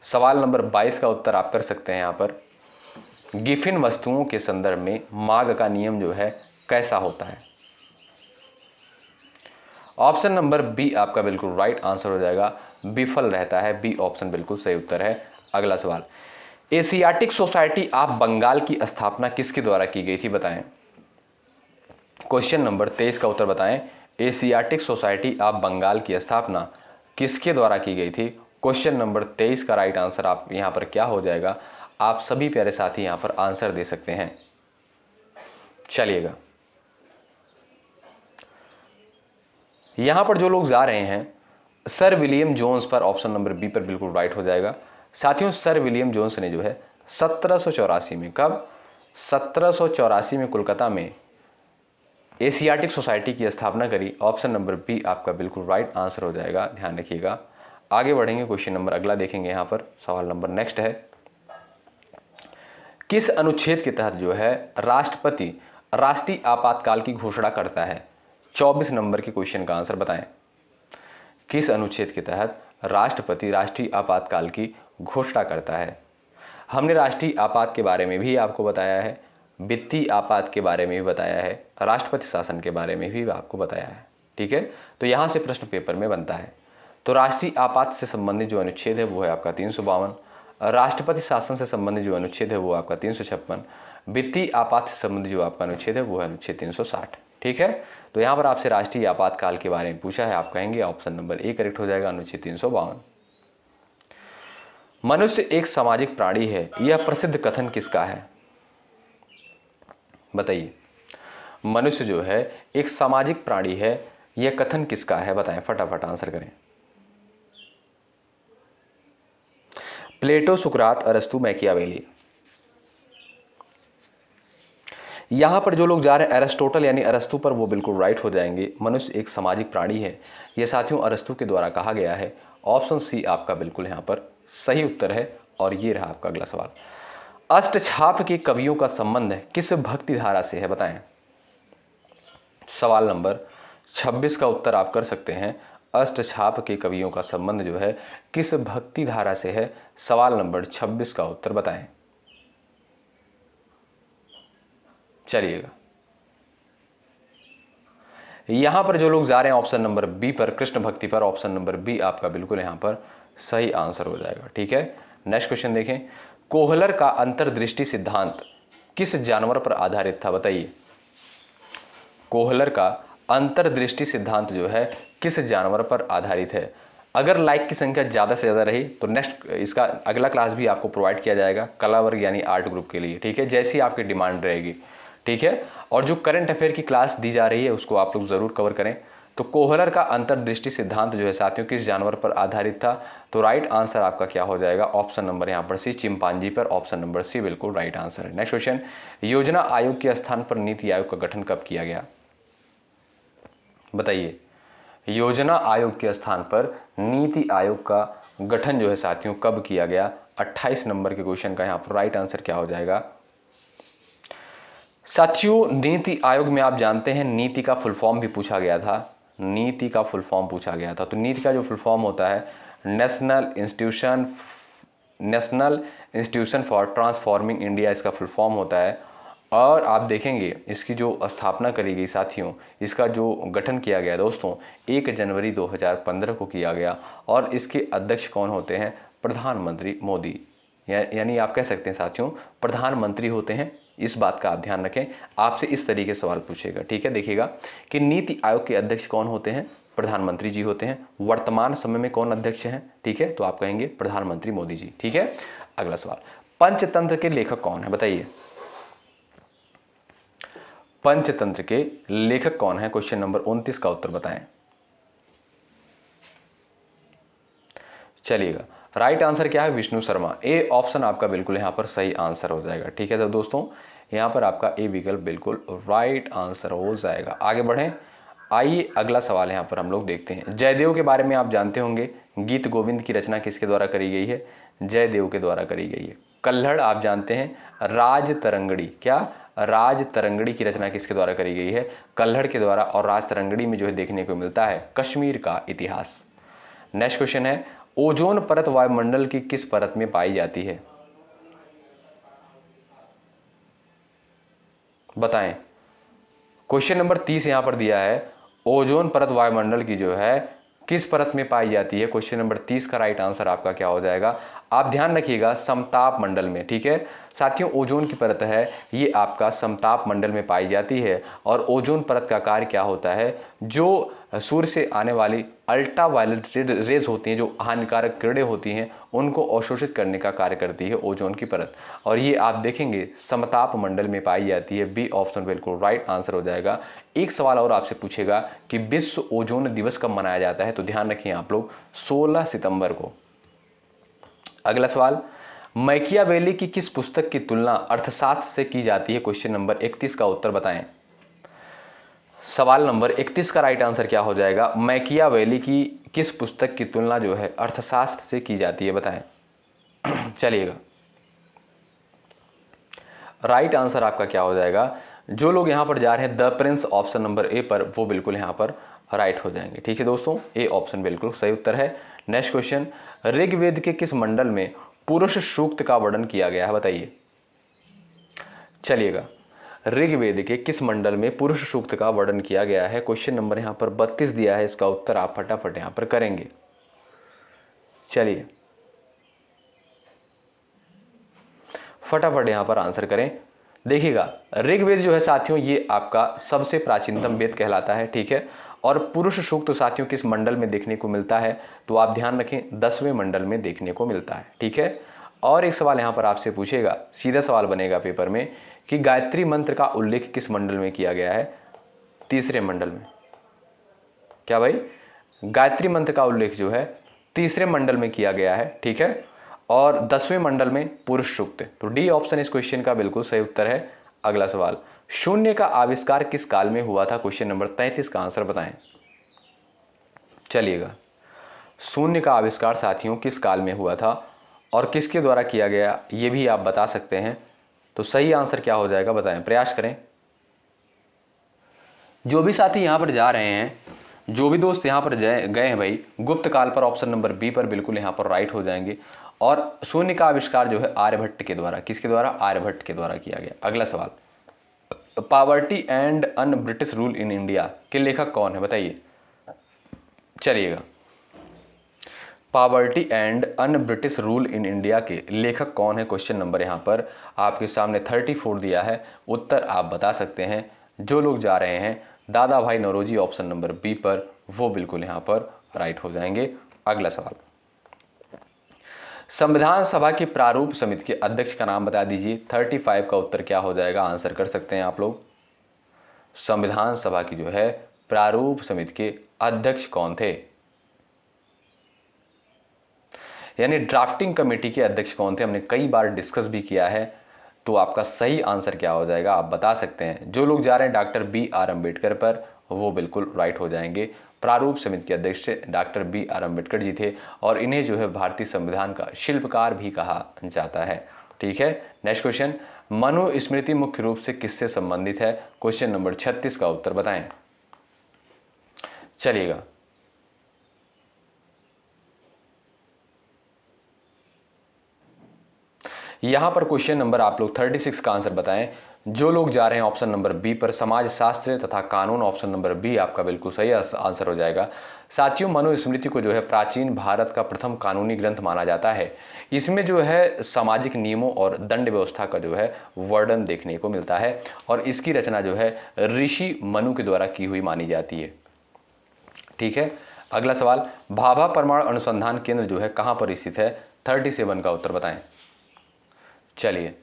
सवाल नंबर 22 का उत्तर आप कर सकते हैं। यहां पर गिफिन वस्तुओं के संदर्भ में माग का नियम जो है कैसा होता है? ऑप्शन नंबर बी आपका बिल्कुल राइट आंसर हो जाएगा, विफल रहता है। बी ऑप्शन बिल्कुल सही उत्तर है। अगला सवाल, एशियाटिक सोसाइटी ऑफ बंगाल की स्थापना किसके द्वारा की गई थी बताएं। क्वेश्चन नंबर 23 का उत्तर बताएं, एशियाटिक सोसाइटी ऑफ बंगाल की स्थापना किसके द्वारा की गई थी। क्वेश्चन नंबर 23 का राइट आंसर आप यहां पर क्या हो जाएगा, आप सभी प्यारे साथी यहां पर आंसर दे सकते हैं। चलिएगा, यहां पर जो लोग जा रहे हैं सर विलियम जोन्स पर, ऑप्शन नंबर बी पर बिल्कुल राइट हो जाएगा। साथियों सर विलियम जोन्स ने जो है 1784 में, कब? 1784 में कोलकाता में एशियाटिक सोसाइटी की स्थापना करी। ऑप्शन नंबर बी आपका बिल्कुल राइट आंसर हो जाएगा, ध्यान रखिएगा। आगे बढ़ेंगे, क्वेश्चन नंबर अगला देखेंगे। यहां पर सवाल नंबर नेक्स्ट है, किस अनुच्छेद के तहत जो है राष्ट्रपति राष्ट्रीय आपातकाल की घोषणा करता है? 24 नंबर के क्वेश्चन का आंसर बताएं। किस अनुच्छेद के तहत राष्ट्रपति राष्ट्रीय आपातकाल की घोषणा करता है? हमने राष्ट्रीय आपात के बारे में भी आपको बताया है, वित्तीय आपात के बारे में भी बताया है, राष्ट्रपति शासन के बारे में भी आपको बताया है, ठीक है। तो यहां से प्रश्न पेपर में बनता है। तो राष्ट्रीय आपात से संबंधित जो अनुच्छेद है वो है आपका 352, राष्ट्रपति शासन से संबंधित जो अनुच्छेद है वो आपका 356, वित्तीय आपात से संबंधित जो आपका अनुच्छेद है वो है अनुच्छेद 360, ठीक है। तो यहाँ पर आपसे राष्ट्रीय आपातकाल के बारे में पूछा है, आप कहेंगे ऑप्शन नंबर ए करेक्ट हो जाएगा, अनुच्छेद 352। मनुष्य एक सामाजिक प्राणी है, यह प्रसिद्ध कथन किसका है बताइए। मनुष्य जो है एक सामाजिक प्राणी है, यह कथन किसका है बताएं, फटाफट आंसर करें। प्लेटो, सुकरात, अरस्तु, मैकियावेली। यहां पर जो लोग जा रहे हैं एरिस्टोटल यानी अरस्तु पर, वो बिल्कुल राइट हो जाएंगे। मनुष्य एक सामाजिक प्राणी है, यह साथियों अरस्तु के द्वारा कहा गया है। ऑप्शन सी आपका बिल्कुल यहां पर सही उत्तर है। और ये रहा आपका अगला सवाल, अष्टछाप के कवियों का संबंध किस भक्ति धारा से है बताएं। सवाल नंबर 26 का उत्तर आप कर सकते हैं, अष्टछाप के कवियों का संबंध जो है किस भक्ति धारा से है। सवाल नंबर 26 का उत्तर बताएं। चलिएगा, यहां पर जो लोग जा रहे हैं ऑप्शन नंबर बी पर, कृष्ण भक्ति पर, ऑप्शन नंबर बी आपका बिल्कुल यहां पर सही आंसर हो जाएगा, ठीक है। नेक्स्ट क्वेश्चन देखें, कोहलर का अंतर्दृष्टि सिद्धांत किस जानवर पर आधारित था बताइए। कोहलर का अंतर्दृष्टि सिद्धांत जो है किस जानवर पर आधारित है। अगर लाइक की संख्या ज़्यादा से ज़्यादा रही तो नेक्स्ट इसका अगला क्लास भी आपको प्रोवाइड किया जाएगा कला वर्ग यानी आर्ट ग्रुप के लिए, ठीक है, जैसी आपकी डिमांड रहेगी, ठीक है। और जो करंट अफेयर की क्लास दी जा रही है उसको आप लोग ज़रूर कवर करें। तो कोहलर का अंतर्दृष्टि सिद्धांत जो है साथियों किस जानवर पर आधारित था, तो राइट आंसर आपका क्या हो जाएगा, ऑप्शन नंबर यहाँ पर सी, चिंपांजी पर, ऑप्शन नंबर सी बिल्कुल राइट आंसर है। नेक्स्ट क्वेश्चन, योजना आयोग के स्थान पर नीति आयोग का गठन कब किया गया बताइए। योजना आयोग के स्थान पर नीति आयोग का गठन जो है साथियों कब किया गया। 28 नंबर के क्वेश्चन का यहाँ पर राइट आंसर क्या हो जाएगा साथियों। नीति आयोग में आप जानते हैं नीति का फुल फॉर्म भी पूछा गया था, नीति का फुल फॉर्म पूछा गया था। तो नीति का जो फुल फॉर्म होता है national institution for transforming India, इसका फुल फॉर्म होता है। और आप देखेंगे इसकी जो स्थापना करी गई साथियों, इसका जो गठन किया गया दोस्तों 1 जनवरी 2015 को किया गया। और इसके अध्यक्ष कौन होते हैं, प्रधानमंत्री मोदी, यानी आप कह सकते हैं साथियों प्रधानमंत्री होते हैं। इस बात का आप ध्यान रखें, आपसे इस तरीके से सवाल पूछेगा। ठीक है, देखिएगा कि नीति आयोग के अध्यक्ष कौन होते हैं, प्रधानमंत्री जी होते हैं। वर्तमान समय में कौन अध्यक्ष हैं, ठीक है, तो आप कहेंगे प्रधानमंत्री मोदी जी। ठीक है, अगला सवाल, पंचतंत्र के लेखक कौन है, बताइए। पंचतंत्र के लेखक कौन है, क्वेश्चन नंबर 29 का उत्तर बताएं। चलिएगा, राइट आंसर क्या है, विष्णु शर्मा। ए ऑप्शन आपका बिल्कुल यहां पर सही आंसर हो जाएगा। ठीक है, तो दोस्तों यहां पर आपका ए विकल्प बिल्कुल राइट आंसर हो जाएगा। आगे बढ़ें, आइए अगला सवाल यहां पर हम लोग देखते हैं। जयदेव के बारे में आप जानते होंगे, गीत गोविंद की रचना किसके द्वारा करी गई है, जयदेव के द्वारा करी गई है। कल्हड़ आप जानते हैं, राज तरंगड़ी, क्या राज तरंगड़ी की रचना किसके द्वारा करी गई है, कल्हड़ के द्वारा। और राज तरंगड़ी में जो है देखने को मिलता है कश्मीर का इतिहास। नेक्स्ट क्वेश्चन है, ओजोन परत वायुमंडल की किस परत में पाई जाती है, बताएं। क्वेश्चन नंबर 30 यहां पर दिया है, ओजोन परत वायुमंडल की जो है किस परत में पाई जाती है। क्वेश्चन नंबर 30 का राइट आंसर आपका क्या हो जाएगा, आप ध्यान रखिएगा समताप मंडल में। ठीक है साथियों, ओजोन की परत है ये आपका समताप मंडल में पाई जाती है। और ओजोन परत का कार्य क्या होता है, जो सूर्य से आने वाली अल्ट्रावायलेट रेज होती हैं, जो हानिकारक किरणें होती हैं, उनको अवशोषित करने का कार्य करती है ओजोन की परत। और ये आप देखेंगे समताप मंडल में पाई जाती है। बी ऑप्शन बिल्कुल राइट आंसर हो जाएगा। एक सवाल और आपसे पूछेगा कि विश्व ओजोन दिवस कब मनाया जाता है, तो ध्यान रखिए आप लोग 16 सितंबर को। अगला सवाल, मैकियावेली की किस पुस्तक की तुलना अर्थशास्त्र से की जाती है, क्वेश्चन नंबर 31 का उत्तर बताएं। सवाल नंबर 31 का राइट आंसर क्या हो जाएगा, मैकियावेली की किस पुस्तक की तुलना जो है अर्थशास्त्र से की जाती है, बताएं। चलिएगा, राइट आंसर आपका क्या हो जाएगा, जो लोग यहां पर जा रहे हैं the Prince option number A पर, वो बिल्कुल यहां पर राइट हो जाएंगे। ठीक है दोस्तों, ए ऑप्शन बिल्कुल सही उत्तर है। नेक्स्ट क्वेश्चन, ऋग्वेद के किस मंडल में पुरुष सूक्त का वर्णन किया गया है, बताइए। चलिएगा, ऋग्वेद के किस मंडल में पुरुष सूक्त का वर्णन किया गया है, क्वेश्चन नंबर यहां पर 32 दिया है, इसका उत्तर आप फटाफट यहां पर करेंगे। चलिए फटाफट यहां पर आंसर करें। देखिएगा, ऋग्वेद जो है साथियों ये आपका सबसे प्राचीनतम वेद कहलाता है। ठीक है, और पुरुष सूक्त साथियों किस मंडल में देखने को मिलता है, तो आप ध्यान रखें 10वें मंडल में देखने को मिलता है। ठीक है, और एक सवाल यहां पर आपसे पूछेगा, सीधा सवाल बनेगा पेपर में कि गायत्री मंत्र का उल्लेख किस मंडल में किया गया है, तीसरे मंडल में। क्या भाई, गायत्री मंत्र का उल्लेख जो है तीसरे मंडल में किया गया है। ठीक है, और 10वें मंडल में पुरुष सूक्त। तो डी ऑप्शन इस क्वेश्चन का बिल्कुल सही उत्तर है। अगला सवाल, शून्य का आविष्कार किस काल में हुआ था, क्वेश्चन नंबर 33 का आंसर बताएं। चलिएगा, शून्य का आविष्कार साथियों किस काल में हुआ था और किसके द्वारा किया गया, ये भी आप बता सकते हैं। तो सही आंसर क्या हो जाएगा, बताएं, प्रयास करें। जो भी साथी यहां पर जा रहे हैं, जो भी दोस्त यहां पर गए हैं भाई, गुप्त काल पर ऑप्शन नंबर बी पर बिल्कुल यहां पर राइट हो जाएंगे। और शून्य का आविष्कार जो है आर्यभट्ट के द्वारा, किसके द्वारा, आर्यभट्ट के द्वारा किया गया। अगला सवाल, poverty and un British rule in India के लेखक कौन है, बताइए। चलिएगा, poverty and un British rule in India के लेखक कौन है, क्वेश्चन नंबर यहां पर आपके सामने 34 दिया है, उत्तर आप बता सकते हैं। जो लोग जा रहे हैं दादा भाई नौरोजी ऑप्शन नंबर बी पर, वो बिल्कुल यहां पर राइट हो जाएंगे। अगला सवाल, संविधान सभा की प्रारूप समिति के अध्यक्ष का नाम बता दीजिए। 35 का उत्तर क्या हो जाएगा, आंसर कर सकते हैं आप लोग। संविधान सभा की जो है प्रारूप समिति के अध्यक्ष कौन थे, यानी ड्राफ्टिंग कमेटी के अध्यक्ष कौन थे, हमने कई बार डिस्कस भी किया है। तो आपका सही आंसर क्या हो जाएगा, आप बता सकते हैं। जो लोग जा रहे हैं डॉक्टर बी आर अम्बेडकर पर, वो बिल्कुल राइट हो जाएंगे। प्रारूप समिति के अध्यक्ष doctor B are Ambedkar ji थे, और इन्हें जो है भारतीय संविधान का शिल्पकार भी कहा जाता है। ठीक है, नेक्स्ट क्वेश्चन, मनुस्मृति मुख्य रूप से किससे संबंधित है, क्वेश्चन नंबर 36 का उत्तर बताएं। चलिएगा, यहां पर क्वेश्चन नंबर आप लोग 36 का आंसर बताएं। जो लोग जा रहे हैं ऑप्शन नंबर बी पर, समाज शास्त्र तथा कानून, ऑप्शन नंबर बी आपका बिल्कुल सही आंसर हो जाएगा। साथियों, मनुस्मृति को जो है प्राचीन भारत का प्रथम कानूनी ग्रंथ माना जाता है। इसमें जो है सामाजिक नियमों और दंड व्यवस्था का जो है वर्णन देखने को मिलता है और इसकी रचना जो है ऋषि मनु के द्वारा की हुई मानी जाती है। ठीक है, अगला सवाल, भाभा परमाणु अनुसंधान केंद्र जो है कहाँ पर स्थित है? 37 का उत्तर बताएं। चलिए,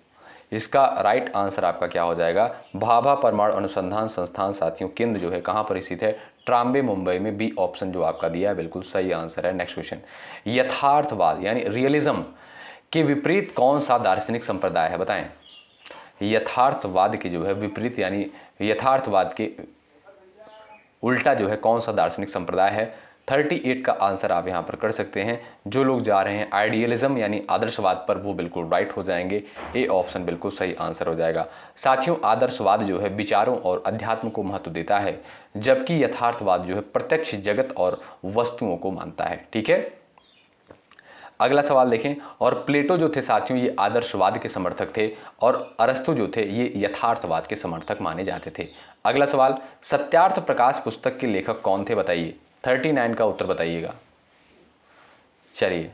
इसका राइट आंसर आपका क्या हो जाएगा? भाभा परमाणु अनुसंधान संस्थान साथियों केंद्र जो है कहाँ पर स्थित है? ट्राम्बे, मुंबई में। बी ऑप्शन जो आपका दिया है बिल्कुल सही आंसर है। नेक्स्ट क्वेश्चन, यथार्थवाद यानी रियलिज्म के विपरीत कौन सा दार्शनिक संप्रदाय है? बताएं। यथार्थवाद के जो है विपरीत यानी यथार्थवाद के उल्टा जो है कौन सा दार्शनिक संप्रदाय है? 38 का आंसर आप यहाँ पर कर सकते हैं। जो लोग जा रहे हैं आइडियलिज्म यानी आदर्शवाद पर, वो बिल्कुल राइट हो जाएंगे। ए ऑप्शन बिल्कुल सही आंसर हो जाएगा। साथियों, आदर्शवाद जो है विचारों और अध्यात्म को महत्व देता है, जबकि यथार्थवाद जो है प्रत्यक्ष जगत और वस्तुओं को मानता है। ठीक है, अगला सवाल देखें। और प्लेटो जो थे साथियों ये आदर्शवाद के समर्थक थे और अरस्तु जो थे ये यथार्थवाद के समर्थक माने जाते थे। अगला सवाल, सत्यार्थ प्रकाश पुस्तक के लेखक कौन थे? बताइए। 39 का उत्तर बताइएगा। चलिए,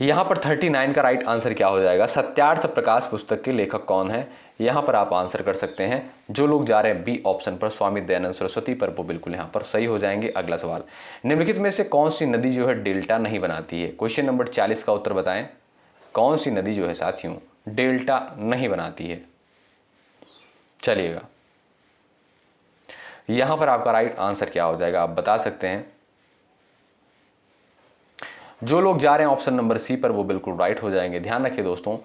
यहां पर 39 का राइट आंसर क्या हो जाएगा? सत्यार्थ प्रकाश पुस्तक के लेखक कौन है? यहां पर आप आंसर कर सकते हैं। जो लोग जा रहे हैं बी ऑप्शन पर, स्वामी दयानंद सरस्वती पर, वो बिल्कुल यहां पर सही हो जाएंगे। अगला सवाल, निम्नलिखित में से कौन सी नदी जो है डेल्टा नहीं बनाती है? क्वेश्चन नंबर 40 का उत्तर बताएं। कौन सी नदी जो है साथियों डेल्टा नहीं बनाती है? चलिएगा, यहां पर आपका राइट आंसर क्या हो जाएगा आप बता सकते हैं। जो लोग जा रहे हैं ऑप्शन नंबर सी पर, वो बिल्कुल राइट हो जाएंगे। ध्यान रखिए दोस्तों,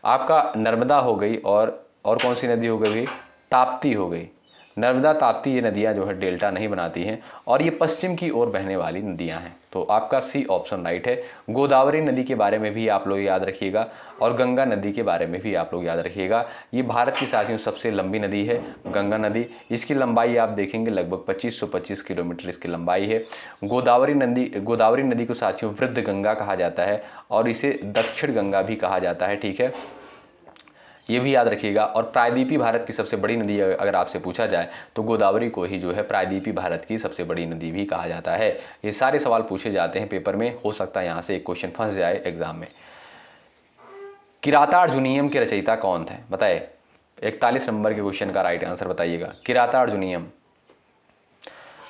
आपका नर्मदा हो गई और कौन सी नदी हो गई? ताप्ती हो गई। नर्मदा, ताप्ती ये नदियां जो है डेल्टा नहीं बनाती हैं और ये पश्चिम की ओर बहने वाली नदियां हैं। तो आपका सी ऑप्शन राइट है। गोदावरी नदी के बारे में भी आप लोग याद रखिएगा और गंगा नदी के बारे में भी आप लोग याद रखिएगा। ये भारत की साथियों सबसे लंबी नदी है गंगा नदी। इसकी लंबाई आप देखेंगे लगभग 2525 किलोमीटर इसकी लंबाई है। गोदावरी नदी को साथियों वृद्ध गंगा कहा जाता है और इसे दक्षिण गंगा भी कहा जाता है। ठीक है, ये भी याद रखिएगा। और प्रायद्वीपी भारत की सबसे बड़ी नदी अगर आपसे पूछा जाए तो गोदावरी को ही जो है प्रायद्वीपी भारत की सबसे बड़ी नदी भी कहा जाता है। ये सारे सवाल पूछे जाते हैं पेपर में, हो सकता है यहाँ से एक क्वेश्चन फंस जाए एग्जाम में। किरातार्जुनीयम के रचयिता कौन थे? बताए। 41 नंबर के क्वेश्चन का राइट आंसर बताइएगा। किरातार्जुनीयम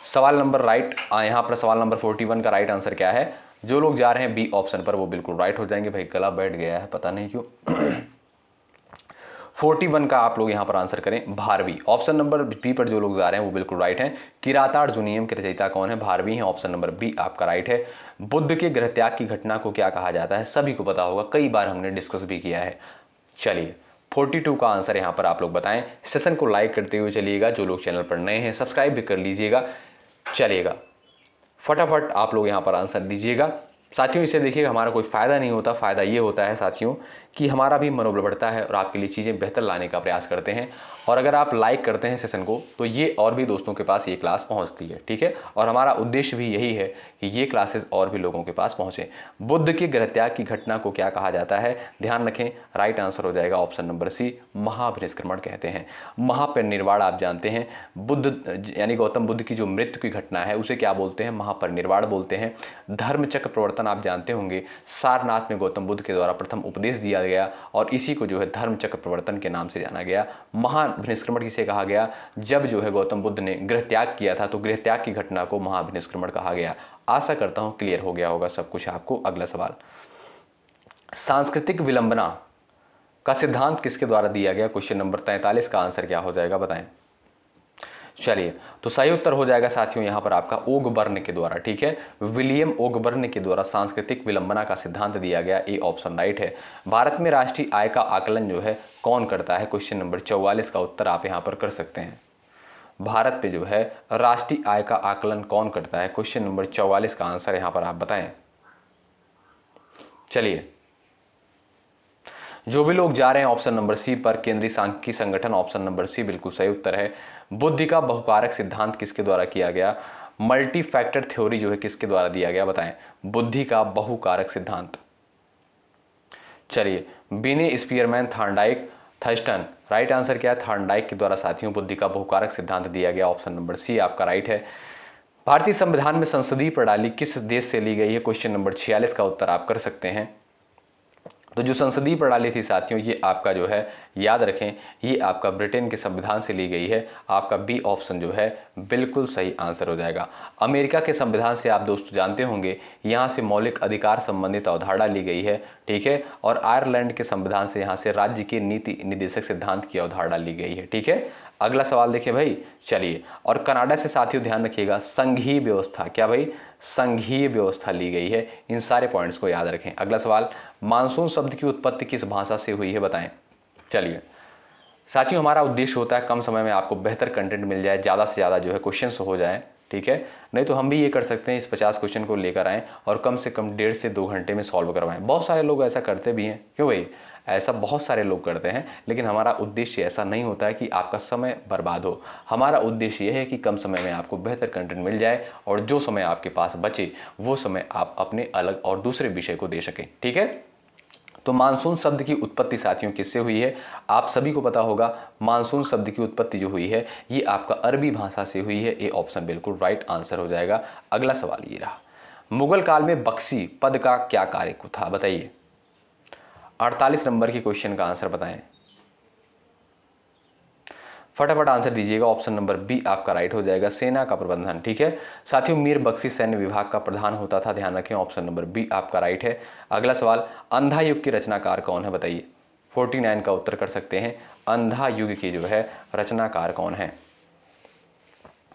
सवाल नंबर राइट, यहाँ पर सवाल नंबर 41 का राइट आंसर क्या है? जो लोग जा रहे हैं बी ऑप्शन पर, वो बिल्कुल राइट हो जाएंगे। भाई गला बैठ गया है पता नहीं क्यों। 41 का आप लोग यहाँ पर आंसर करें भारवी। ऑप्शन नंबर बी पर जो लोग जा रहे हैं वो बिल्कुल राइट हैं। किरातार्जुनीयम के रचयिता कौन है? भारवी हैं। ऑप्शन नंबर बी आपका राइट है। बुद्ध के गृहत्याग की घटना को क्या कहा जाता है? सभी को पता होगा, कई बार हमने डिस्कस भी किया है। चलिए, 42 का आंसर यहाँ पर आप लोग बताएं। सेशन को लाइक करते हुए चलिएगा। जो लोग चैनल पर नए हैं सब्सक्राइब भी कर लीजिएगा। चलिएगा, फटाफट आप लोग यहाँ पर आंसर दीजिएगा। साथियों, इसे देखिएगा, हमारा कोई फ़ायदा नहीं होता, फ़ायदा ये होता है साथियों कि हमारा भी मनोबल बढ़ता है और आपके लिए चीज़ें बेहतर लाने का प्रयास करते हैं। और अगर आप लाइक करते हैं सेशन को तो ये और भी दोस्तों के पास ये क्लास पहुंचती है। ठीक है, और हमारा उद्देश्य भी यही है कि ये क्लासेस और भी लोगों के पास पहुँचें। बुद्ध के गृहत्याग की घटना को क्या कहा जाता है? ध्यान रखें, राइट आंसर हो जाएगा ऑप्शन नंबर सी, महापरिनिष्क्रमण कहते हैं। महापरिनिर्वाण आप जानते हैं, बुद्ध यानी गौतम बुद्ध की जो मृत्यु की घटना है उसे क्या बोलते हैं? महापरिनिर्वाण बोलते हैं। धर्मचक्र प्रवर्तन आप जानते होंगे, सारनाथ में गौतम बुद्ध के द्वारा प्रथम उपदेश दिया गया और इसी को जो है धर्मचक्र प्रवर्तन के नाम से जाना गया। महाभिनिष्क्रमण किसे कहा गया? जब जो है गौतम बुद्ध ने गृहत्याग किया था तो गृहत्याग की घटना को महाभिनिष्क्रमण कहा गया। आशा करता हूं क्लियर हो गया होगा सब कुछ आपको। अगला सवाल, सांस्कृतिक विलंबना का सिद्धांत किसके द्वारा दिया गया? क्वेश्चन नंबर 43 का आंसर क्या हो जाएगा बताएं। चलिए, तो सही उत्तर हो जाएगा साथियों यहाँ पर आपका ओगबर्न के द्वारा। ठीक है, विलियम ओगबर्न के द्वारा सांस्कृतिक विलंबना का सिद्धांत दिया गया। ए ऑप्शन राइट है। भारत में राष्ट्रीय आय का आकलन जो है कौन करता है? क्वेश्चन नंबर 44 का उत्तर आप यहाँ पर कर सकते हैं। भारत पे जो है राष्ट्रीय आय का आकलन कौन करता है? क्वेश्चन नंबर 44 का आंसर यहाँ पर आप बताएं। चलिए, जो भी लोग जा रहे हैं ऑप्शन नंबर सी पर, केंद्रीय सांख्यिकी संगठन, ऑप्शन नंबर सी बिल्कुल सही उत्तर है। बुद्धि का बहुकारक सिद्धांत किसके द्वारा किया गया? मल्टी फैक्टर थ्योरी जो है किसके द्वारा दिया गया? बताएं। बुद्धि का बहुकारक सिद्धांत। चलिए, बिने Spearman Thorndike Thurston, right answer क्या है? थॉर्नडाइक के द्वारा साथियों बुद्धि का बहुकारक सिद्धांत दिया गया, ऑप्शन नंबर सी आपका राइट है। भारतीय संविधान में संसदीय प्रणाली किस देश से ली गई है? क्वेश्चन नंबर 46 का उत्तर आप कर सकते हैं। तो जो संसदीय प्रणाली थी साथियों, ये आपका जो है याद रखें, ये आपका ब्रिटेन के संविधान से ली गई है। आपका बी ऑप्शन जो है बिल्कुल सही आंसर हो जाएगा। अमेरिका के संविधान से आप दोस्तों जानते होंगे, यहाँ से मौलिक अधिकार संबंधित अवधारणा ली गई है, ठीक है। और आयरलैंड के संविधान से यहाँ से राज्य के नीति निदेशक सिद्धांत की अवधारणा ली गई है, ठीक है। अगला सवाल देखिए भाई, चलिए। और कनाडा से साथियों ध्यान रखिएगा, संघीय व्यवस्था, क्या भाई? संघीय व्यवस्था ली गई है। इन सारे पॉइंट्स को याद रखें। अगला सवाल, मानसून शब्द की उत्पत्ति किस भाषा से हुई है? बताएं। चलिए साथियों, हमारा उद्देश्य होता है कम समय में आपको बेहतर कंटेंट मिल जाए, ज़्यादा से ज़्यादा जो है क्वेश्चंस हो जाए, ठीक है। नहीं तो हम भी ये कर सकते हैं, इस 50 क्वेश्चन को लेकर आएँ और कम से कम 1.5 से 2 घंटे में सॉल्व करवाएं। बहुत सारे लोग ऐसा करते भी हैं, क्यों भाई? ऐसा बहुत सारे लोग करते हैं, लेकिन हमारा उद्देश्य ऐसा नहीं होता है कि आपका समय बर्बाद हो। हमारा उद्देश्य यह है कि कम समय में आपको बेहतर कंटेंट मिल जाए और जो समय आपके पास बचे वो समय आप अपने अलग और दूसरे विषय को दे सकें, ठीक है। तो मानसून शब्द की उत्पत्ति साथियों किससे हुई है? आप सभी को पता होगा, मानसून शब्द की उत्पत्ति जो हुई है ये आपका अरबी भाषा से हुई है। ये ऑप्शन बिल्कुल राइट आंसर हो जाएगा। अगला सवाल ये रहा, मुगल काल में बख्शी पद का क्या कार्य था? बताइए। 48 नंबर के क्वेश्चन का आंसर बताएं, फटाफट आंसर दीजिएगा। ऑप्शन नंबर बी आपका राइट हो जाएगा, सेना का प्रबंधन, ठीक है। साथियों, मीर बख्शी सैन्य विभाग का प्रधान होता था, ध्यान रखें। ऑप्शन नंबर बी आपका राइट है। अगला सवाल, अंधा युग के रचनाकार कौन है? बताइए। 49 का उत्तर कर सकते हैं, अंधा युग के जो है रचनाकार कौन है?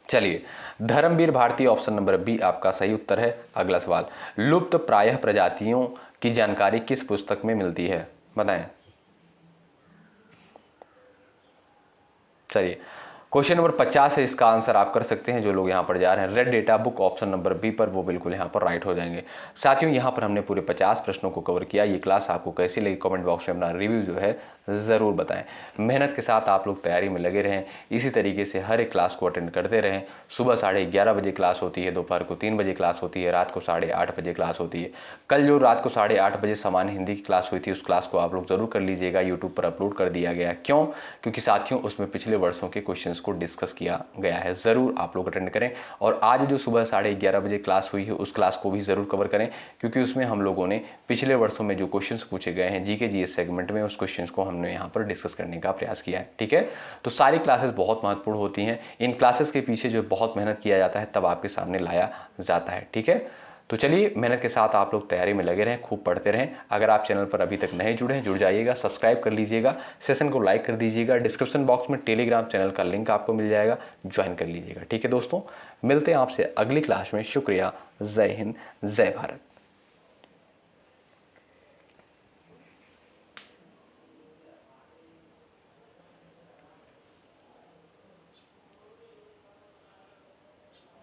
चलिए, Dharmveer Bharati, option number B आपका सही उत्तर है। अगला सवाल, लुप्त प्रायः प्रजातियों की जानकारी किस पुस्तक में मिलती है? बताएं। चलिए, क्वेश्चन नंबर 50 है, इसका आंसर आप कर सकते हैं। जो लोग यहाँ पर जा रहे हैं, red data book, option number B पर, वो बिल्कुल यहाँ पर राइट हो जाएंगे। साथियों, यहाँ पर हमने पूरे 50 प्रश्नों को कवर किया। ये क्लास आपको कैसी लगी कमेंट बॉक्स में अपना रिव्यू जो है ज़रूर बताएं। मेहनत के साथ आप लोग तैयारी में लगे रहें, इसी तरीके से हर एक क्लास को अटेंड करते रहें। सुबह 11:30 बजे क्लास होती है, दोपहर को 3 बजे क्लास होती है, रात को 8:30 बजे क्लास होती है। कल जो रात को 8:30 बजे सामान्य हिंदी की क्लास हुई थी, उस क्लास को आप लोग ज़रूर कर लीजिएगा। यूट्यूब पर अपलोड कर दिया गया है। क्यों? क्योंकि साथियों उसमें पिछले वर्षों के क्वेश्चन को डिस्कस किया गया है। ज़रूर आप लोग अटेंड करें। और आज जो सुबह 11:30 बजे क्लास हुई है, उस क्लास को भी ज़रूर कवर करें, क्योंकि उसमें हम लोगों ने पिछले वर्षों में जो क्वेश्चंस पूछे गए हैं जीके जीएस सेगमेंट में, उस क्वेश्चंस को हमने यहाँ पर डिस्कस करने का प्रयास किया है, ठीक है। तो सारी क्लासेस बहुत महत्वपूर्ण होती हैं। इन क्लासेस के पीछे जो बहुत मेहनत किया जाता है, तब आपके सामने लाया जाता है, ठीक है। तो चलिए, मेहनत के साथ आप लोग तैयारी में लगे रहें, खूब पढ़ते रहें। अगर आप चैनल पर अभी तक नहीं जुड़े हैं, जुड़ जाइएगा, सब्सक्राइब कर लीजिएगा, सेशन को लाइक कर दीजिएगा। डिस्क्रिप्शन बॉक्स में टेलीग्राम चैनल का लिंक आपको मिल जाएगा, ज्वाइन कर लीजिएगा, ठीक है दोस्तों। मिलते हैं आपसे अगली क्लास में। शुक्रिया, जय हिंद, जय भारत।